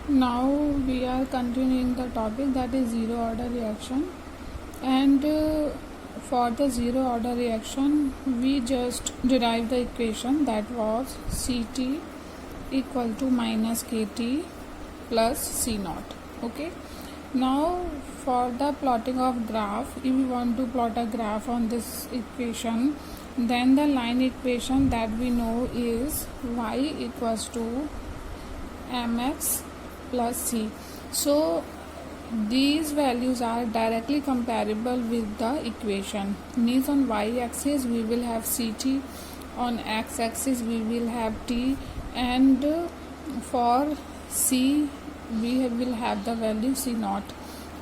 Now we are continuing the topic, that is zero order reaction. And for the zero order reaction, we just derived the equation, that was Ct equal to minus Kt plus C naught. Okay. Now for the plotting of graph, if we want to plot a graph on this equation, then the line equation that we know is y equals to mx plus c. So these values are directly comparable with the equation. Means on y-axis we will have Ct, on x-axis we will have t, and for c we will have the value c naught.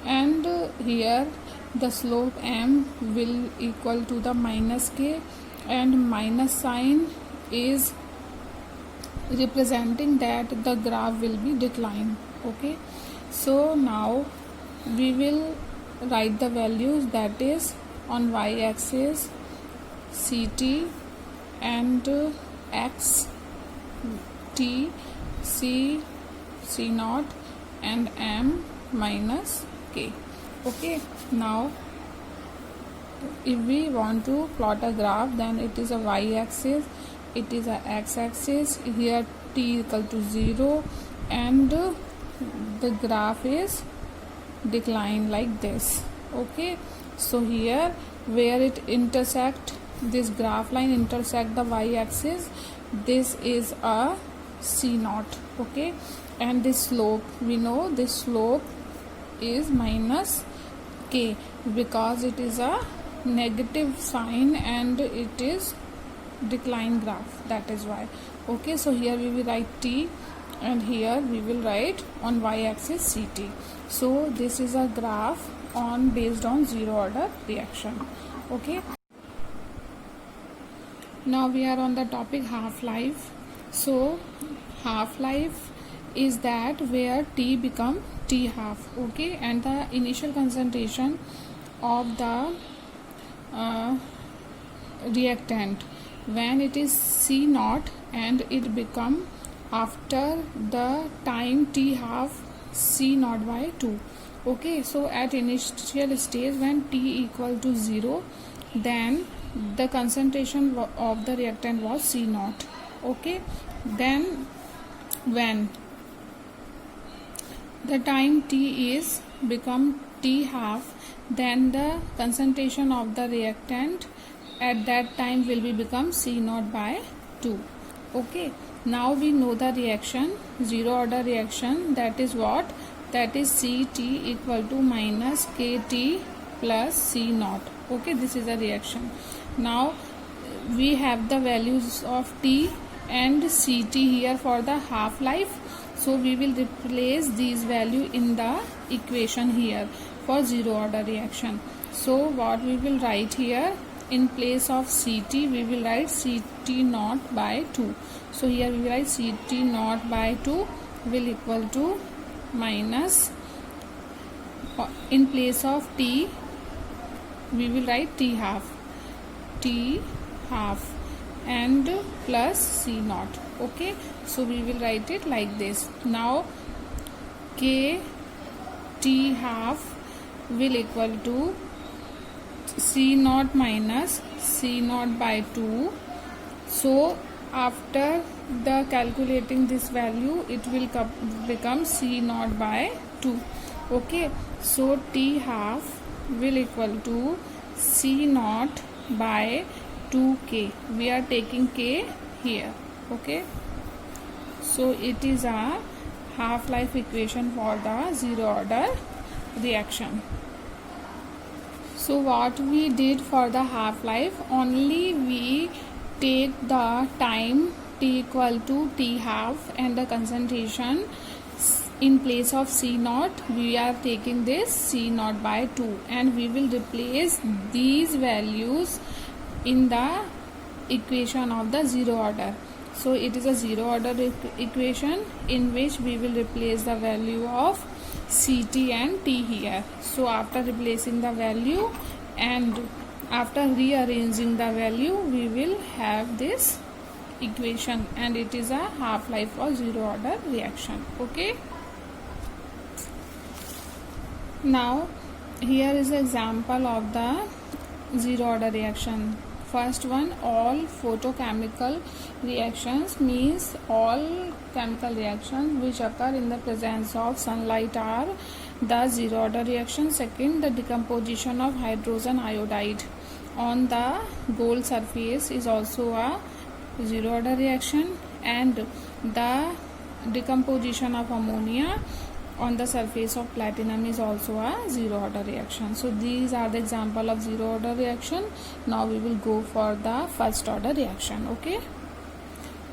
And here the slope m will equal to the minus k, and minus sign is representing that the graph will be decline. Okay, so now we will write the values, that is on y-axis Ct and x t, c naught, and m minus k. Okay, now if we want to plot a graph, then it is a y-axis, it is a x-axis, here t equal to 0, and the graph is decline like this. Okay, so here where it intersect, this graph line intersect the y-axis, this is a c naught. Okay, and this slope, we know this slope is minus k because it is a negative sign and it is decline graph, that is why. Okay, so here we will write t, and here we will write on y-axis Ct. So this is a graph on based on zero order reaction. Okay, now we are on the topic half-life. So half-life is that where t become t half. Okay, and the initial concentration of the reactant when it is c naught, and it become after the time t half c naught by 2. Okay, so at initial stage when t equal to 0, then the concentration of the reactant was c naught. Okay, then when the time t is become t half, then the concentration of the reactant at that time will be become c naught by 2. Okay, now we know the reaction, zero order reaction, that is what, that is Ct equal to minus Kt plus c naught. Okay, this is a reaction. Now we have the values of t and Ct here for the half life, so we will replace these value in the equation here for zero order reaction. So what we will write here, in place of Ct we will write Ct naught by 2. So here we will write Ct naught by 2 will equal to minus, in place of t we will write t half and plus c naught. Okay, so we will write it like this. Now k t half will equal to c naught minus c naught by 2. So after the calculating this value, it will become c naught by 2. Okay, so t half will equal to c naught by 2k. We are taking k here. Okay, so it is a half-life equation for the zero order reaction. So what we did for the half-life, only we take the time t equal to t half and the concentration in place of c naught we are taking this c naught by 2, and we will replace these values in the equation of the zero order. So it is a zero order equation in which we will replace the value of Ct and t here. So after replacing the value and after rearranging the value, we will have this equation, and it is a half-life or zero order reaction. Okay. Now here is an example of the zero order reaction. First one, all photochemical reactions means all chemical reactions which occur in the presence of sunlight are the zero order reaction. Second, the decomposition of hydrogen iodide on the gold surface is also a zero order reaction, and the decomposition of ammonia on the surface of platinum is also a zero order reaction. So these are the example of zero order reaction. Now we will go for the first order reaction. Okay,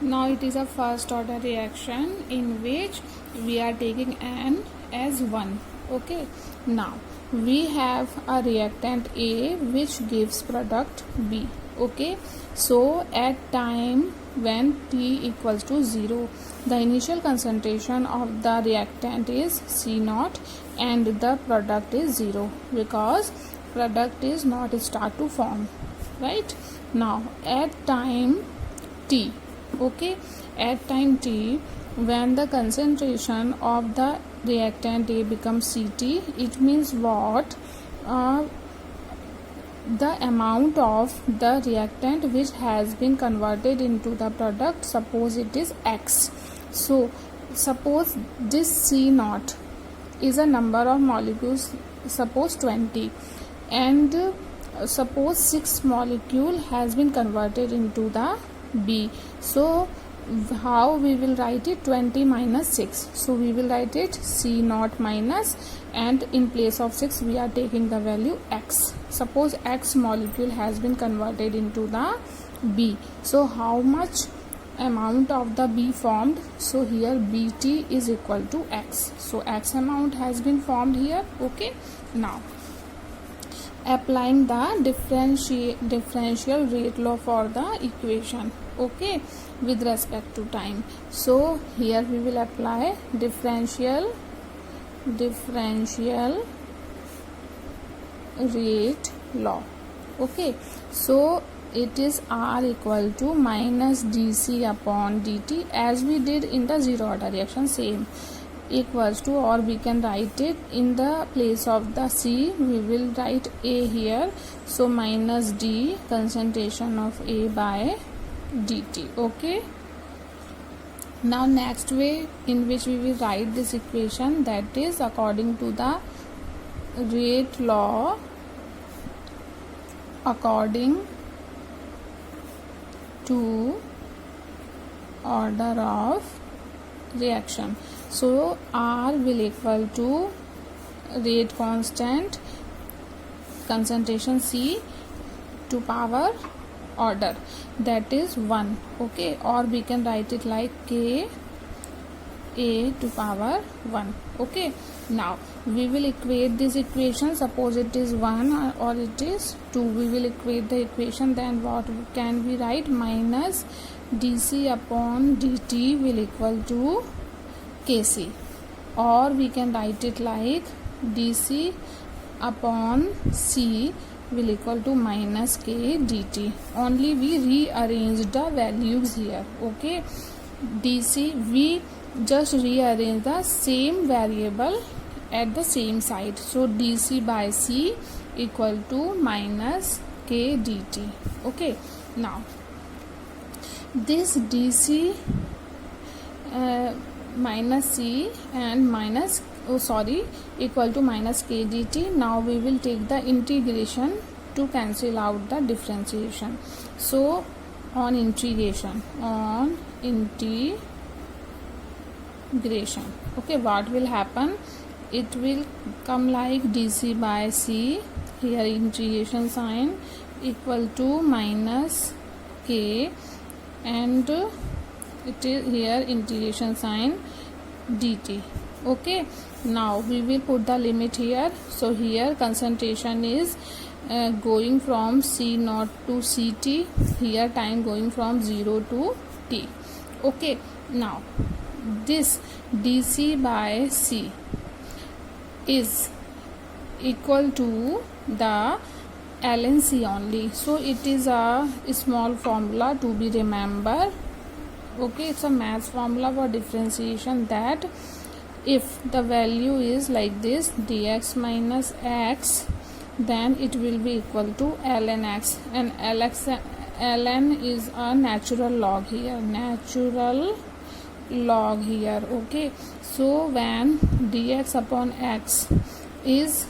now it is a first order reaction in which we are taking N as 1. Okay, now we have a reactant A which gives product B. Okay, so at time when T equals to 0, the initial concentration of the reactant is C0 and the product is 0 because product is not start to form, right? Now at time T, okay, at time T, when the concentration of the reactant A becomes Ct, it means what? The amount of the reactant which has been converted into the product, suppose it is X. So suppose this C0 is a number of molecules, suppose 20, and suppose 6 molecule has been converted into the B. So how we will write it? 20 minus 6. So we will write it C0 minus, and in place of 6 we are taking the value X. Suppose X molecule has been converted into the B. So how much amount of the B formed? So here Bt is equal to X. So X amount has been formed here. Okay, now applying the differential rate law for the equation, okay, with respect to time. So here we will apply differential rate law. Okay, so it is R equal to minus dC upon dt, as we did in the zero order reaction, same, equals to, or we can write it in the place of the C, we will write A here. So minus D concentration of A by dt. Okay, now next way in which we will write this equation, that is according to the rate law, according to order of reaction. So R will equal to rate constant concentration C to power order, that is 1. Okay, or we can write it like K A to power 1. Okay, now we will equate this equation. Suppose it is 1 or it is 2, we will equate the equation. Then what can we write? Minus dC upon dt will equal to Kc, or we can write it like dC upon C will equal to minus K dt. Only we rearrange the values here. Okay, dC, we just rearrange the same variable at the same side. So dC by C equal to minus K dt. Okay, now this dC minus C and minus equal to minus K dt. Now we will take the integration to cancel out the differentiation. So on integration, okay, what will happen? It will come like dC by C, here integration sign, equal to minus K, and it is here integration sign dt. Okay, now we will put the limit here. So here concentration is going from C0 to Ct, here time going from 0 to T. Okay, now this dC by C is equal to the ln C only. So it is a small formula to be remembered. Okay, it's a math formula for differentiation, that if the value is like this, dx minus x, then it will be equal to ln x, and ln is a natural log here, okay. So when dx upon x is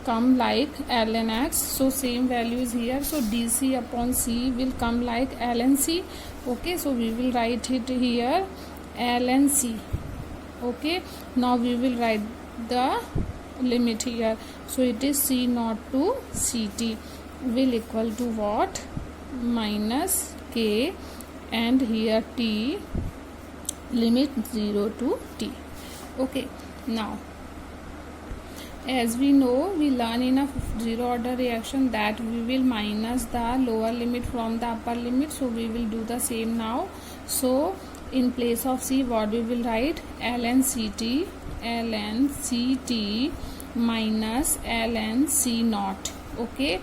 come like ln x, so same value is here, so dc upon c will come like ln c, okay. So we will write it here ln c, okay. Now we will write the limit here, so it is c naught to ct will equal to what, minus k, and here t, limit 0 to t, okay. Now as we know, we learn in a zero order reaction that we will minus the lower limit from the upper limit, so we will do the same now. So in place of c, what we will write, ln ct minus ln c naught, okay,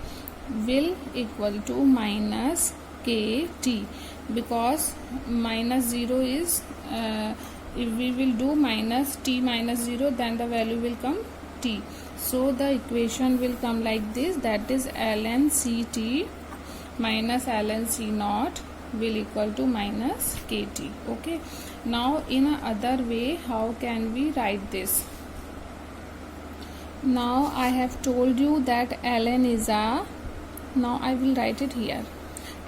will equal to minus kt, because minus 0 is if we will do minus t minus 0, then the value will come t. So the equation will come like this, that is ln ct minus ln c naught will equal to minus kt, okay. Now in a other way, how can we write this? Now I have told you that ln is a, now I will write it here,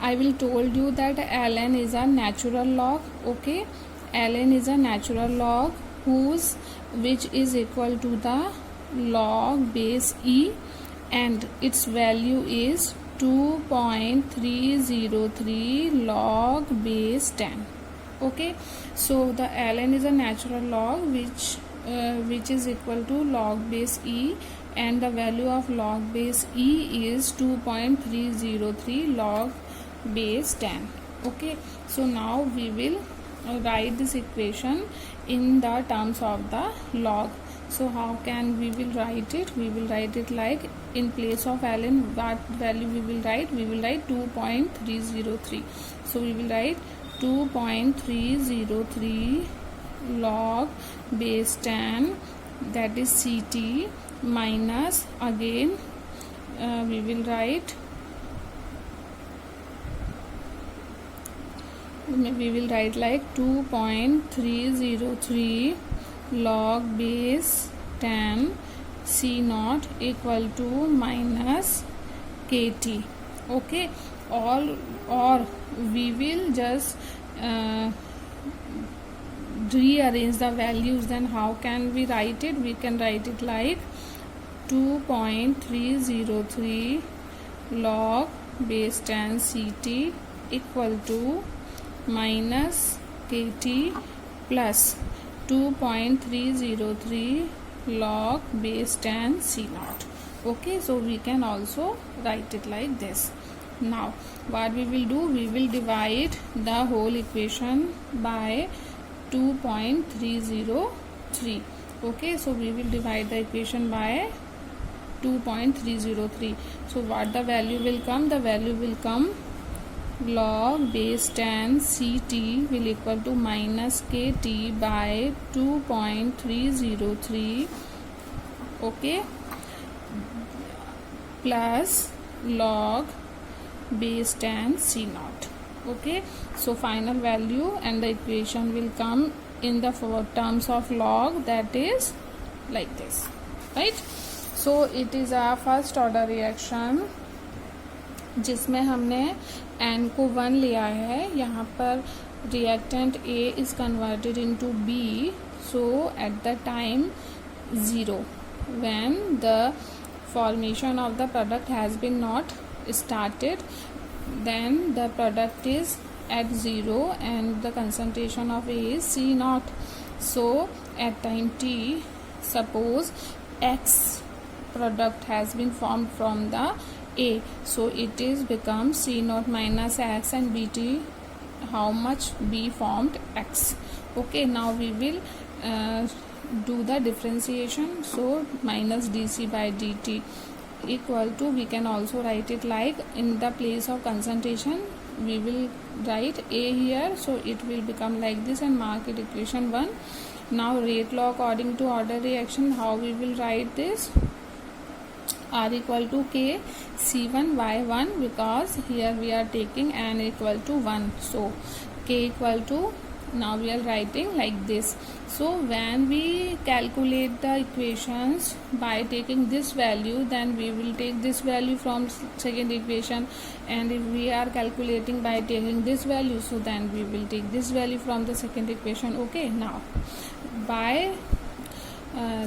I will told you that ln is a natural log, okay. Ln is a natural log which is equal to the log base e, and its value is 2.303 log base 10, okay. So the ln is a natural log which is equal to log base e, and the value of log base e is 2.303 log base 10, okay. So now we will write this equation in the terms of the log. So how can we will write it? We will write it like, in place of ln, what value we will write? We will write 2.303. So we will write 2.303 log base 10, that is ct, minus again we will write like 2.303 log base 10 c naught equal to minus kt, okay. Or we will just rearrange the values. Then how can we write it? We can write it like 2.303 log base 10 ct equal to minus kt plus 2.303 log base 10 c naught, okay. So we can also write it like this. Now what we will do, we will divide the whole equation by 2.303, okay. So we will divide the equation by 2.303. So what the value will come? The value will come log base 10 ct will equal to minus kt by 2.303, okay, plus log base 10 c naught, okay. So final value and the equation will come in the terms of log, that is like this, right. So it is a first order reaction जिसमें हमने n को 1 लिया है. यहाँ पर reactant A is converted into B, so at the time 0, when the formation of the product has been not started, then the product is at 0 and the concentration of A is C naught. So at time t, suppose X product has been formed from the A, so it is become C naught minus X, and Bt, how much B formed X. Okay, now we will do the differentiation. So minus dC by dt equal to, we can also write it like, in the place of concentration we will write A here, so it will become like this and mark it equation 1. Now rate law according to order reaction, how we will write this? R equal to K C1 Y1, because here we are taking n equal to 1. So K equal to, now we are writing like this. So when we calculate the equations by taking this value, then we will take this value from second equation, and if we are calculating by taking this value, so then we will take this value from the second equation. Okay, now by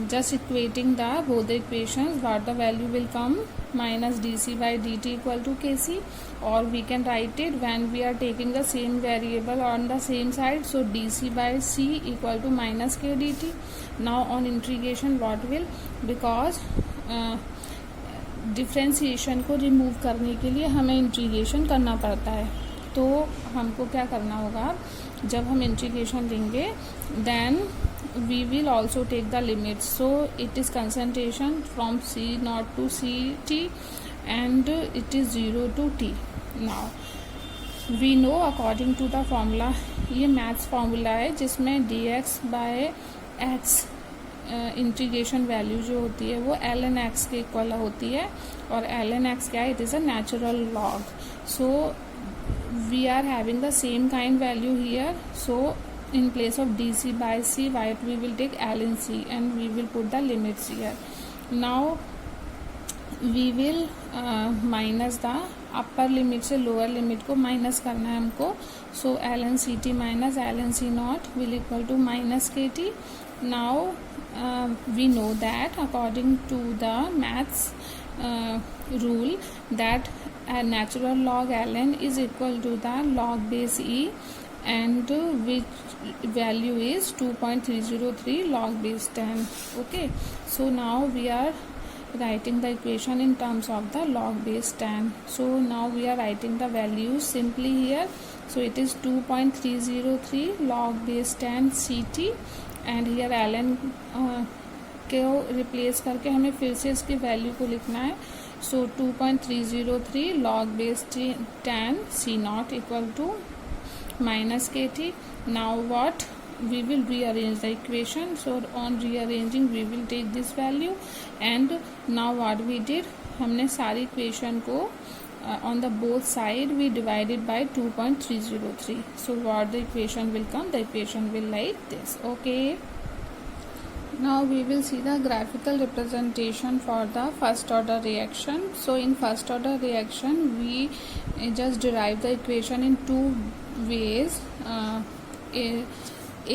just equating the both the equations, what the value will come? Minus dc by dt equal to kc, or we can write it when we are taking the same variable on the same side, so dc by c equal to minus k dt. Now on integration what will, because differentiation को remove करने के लिए हमें integration करना पड़ता है, तो हमको क्या करना होगा, जब हम इंटीग्रेशन लेंगे then we will also take the limits. So it is concentration from C naught to Ct, and it is 0 to t. Now we know according to the formula, ये मैथ्स फॉर्मूला है जिसमें dx by x integration value जो होती है वो ln x के equal होती है, और ln x क्या है? It is a natural log. So we are having the same kind value here. सो in place of dc by c, what we will take? ln c, and we will put the limits here. Now we will minus the upper limit से lower limit को minus करना है हमको. So ln ct minus ln c naught will equal to minus kt. Now we know that according to the maths rule that a natural log ln is equal to the log base e, and which value is 2.303 log base 10. Okay, so now we are writing the equation in terms of the log base 10. So now we are writing the values simply here. So it is 2.303 log base 10 ct, and here ln को replace करके हमें फिर से इसके value को लिखना है. सो 2.303 log base 10 c naught equal to minus kt. Now what? We will rearrange the equation. So on rearranging we will take this value, and now what we did, हमने सारी equation को on the both side we divided by 2.303. So what the equation will come? The equation will like this. Okay, now we will see the graphical representation for the first order reaction. So in first order reaction we just derive the equation in two ways.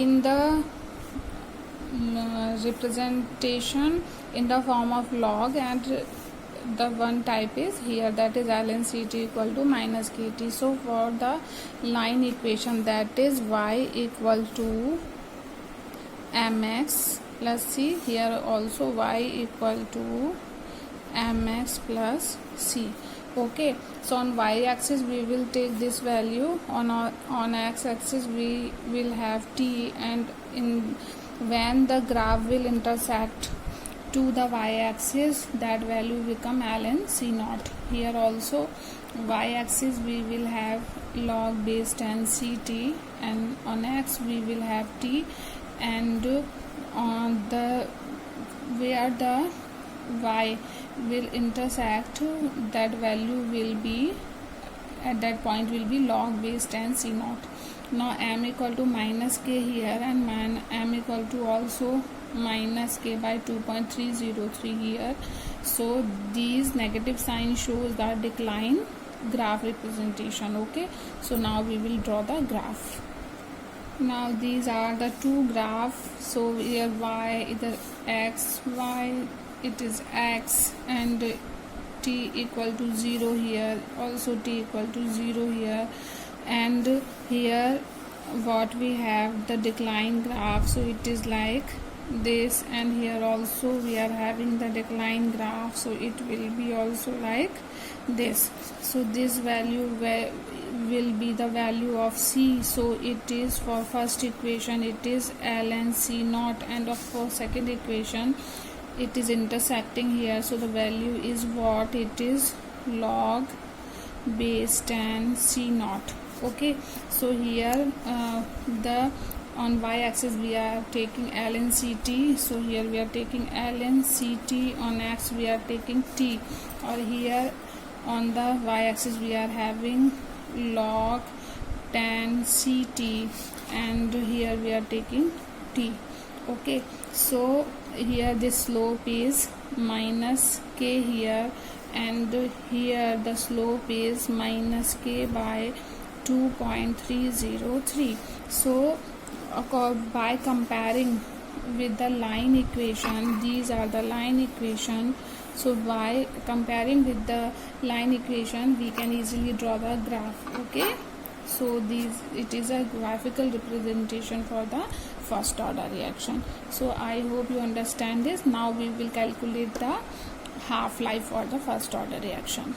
In the representation in the form of log, and the one type is here, that is ln ct equal to minus kt. So for the line equation, that is y equal to mx plus c, here also y equal to mx plus c. Okay, so on y axis we will take this value, on x axis we will have t, and when the graph will intersect to the y axis, that value become ln c naught. Here also y axis we will have log base 10 ct, and on x we will have t, and on the where the y will intersect, that value will be, at that point will be log base 10 c naught. Now m equal to minus k here, and m equal to also minus k by 2.303 here. So these negative sign shows the decline graph representation. Okay, so now we will draw the graph. Now these are the two graphs. So here y, either x, y, it is x, and t equal to 0 here, also t equal to 0 here, and here what we have, the decline graph. So it is like this, and here also we are having the decline graph, so it will be also like this. So this value will be the value of c. So it is for first equation it is ln c naught, and for second equation it is intersecting here, so the value is what? It is log base 10 c naught. Okay, so here the on y-axis we are taking ln ct, so here we are taking ln ct, on x we are taking t, or here on the y-axis we are having log tan ct, and here we are taking t. Okay, so here this slope is minus k here, and here the slope is minus k by 2.303. So by comparing with the line equation, these are the line equation, so by comparing with the line equation we can easily draw the graph. Okay, so it is a graphical representation for the first order reaction. So I hope you understand this. Now we will calculate the half-life for the first order reaction.